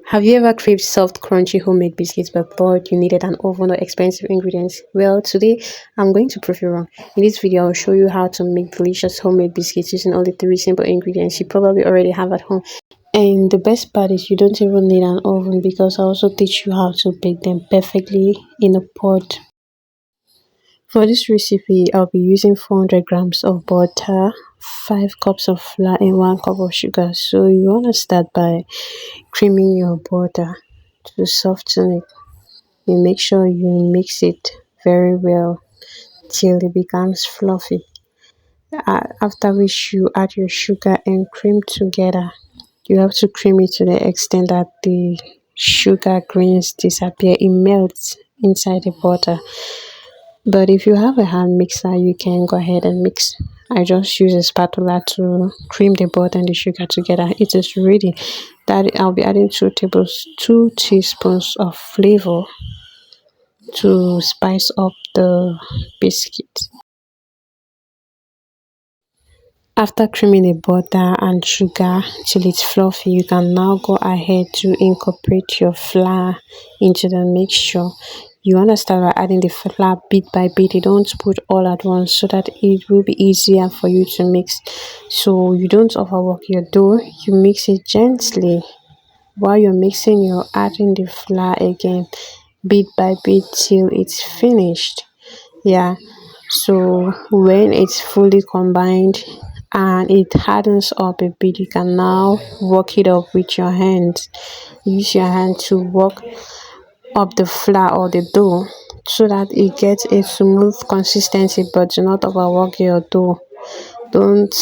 Have you ever craved soft, crunchy homemade biscuits but thought you needed an oven or expensive ingredients? Well, today I'm going to prove you wrong. In this video, I'll show you how to make delicious homemade biscuits using only three simple ingredients you probably already have at home. And the best part is you don't even need an oven because I also teach you how to bake them perfectly in a pot. For this recipe, I'll be using 400 grams of butter, 5 cups of flour, and 1 cup of sugar. So you want to start by creaming your butter to soften it. You make sure you mix it very well till it becomes fluffy. After which you add your sugar and cream together. You have to cream it to the extent that the sugar grains disappear. It melts inside the butter. But if you have a hand mixer, you can go ahead and mix. I just use a spatula to cream the butter and the sugar together. It is ready. That I'll be adding 2 teaspoons of flavor to spice up the biscuit. After creaming the butter and sugar till it's fluffy, you can now go ahead to incorporate your flour into the mixture. You want to start by adding the flour bit by bit. You don't put all at once so that it will be easier for you to mix. So you don't overwork your dough. You mix it gently. While you're mixing, you're adding the flour again bit by bit till it's finished. Yeah, so when it's fully combined and it hardens up a bit, you can now work it up with your hands. Use your hand to work up the flour or the dough so that it gets a smooth consistency, but do not overwork your dough. Don't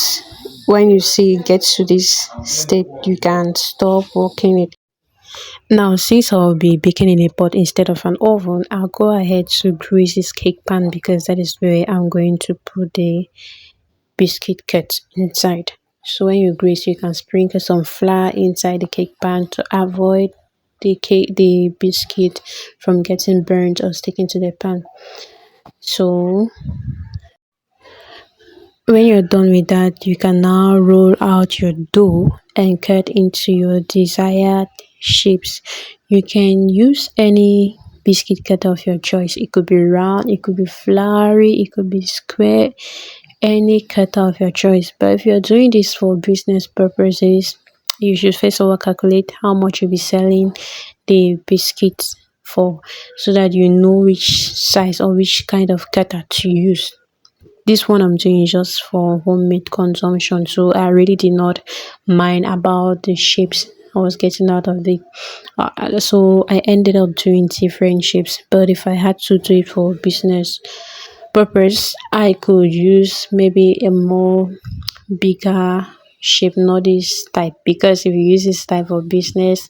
When you see it gets to this state, you can stop working it. Now, since I'll be baking in a pot instead of an oven, I'll go ahead to grease this cake pan because that is where I'm going to put the biscuit cuts inside. So when you grease, you can sprinkle some flour inside the cake pan to avoid the biscuit from getting burnt or sticking to the pan. So when you're done with that, you can now roll out your dough and cut into your desired shapes. You can use any biscuit cutter of your choice. It could be round, it could be flowery, it could be square, any cutter of your choice. But if you're doing this for business purposes, you should first of all calculate how much you'll be selling the biscuits for so that you know which size or which kind of cutter to use. This one I'm doing is just for homemade consumption, so I really did not mind about the shapes I was getting out of the so I ended up doing different shapes. But if I had to do it for business purpose, I could use maybe a more bigger shape, not this type, because if you use this type of business,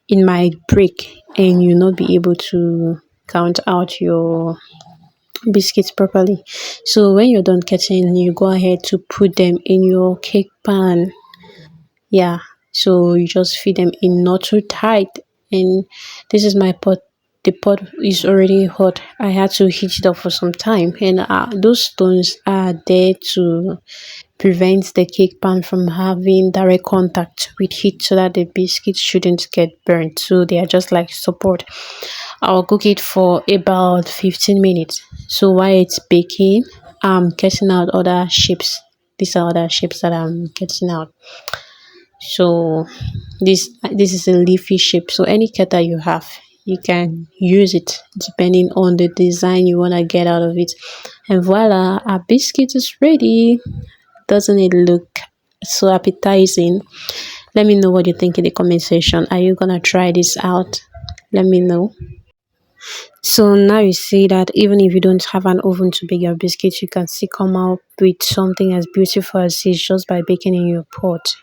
it might break and you'll not be able to count out your biscuits properly. So when you're done cutting, you go ahead to put them in your cake pan. Yeah, so you just feed them in, not too tight. And this is my pot. The pot is already hot. I had to heat it up for some time, and those stones are there to prevent the cake pan from having direct contact with heat so that the biscuits shouldn't get burnt. So they are just like support. I'll cook it for about 15 minutes. So while it's baking, I'm cutting out other shapes. These are other shapes that I'm cutting out. So this is a leafy shape. So any cutter you have, you can use it depending on the design you want to get out of it. And voila, our biscuit is ready. Doesn't it look so appetizing? Let me know what you think in the comment section. Are you gonna try this out? Let me know. So now you see that even if you don't have an oven to bake your biscuits, you can still come out with something as beautiful as this just by baking in your pot.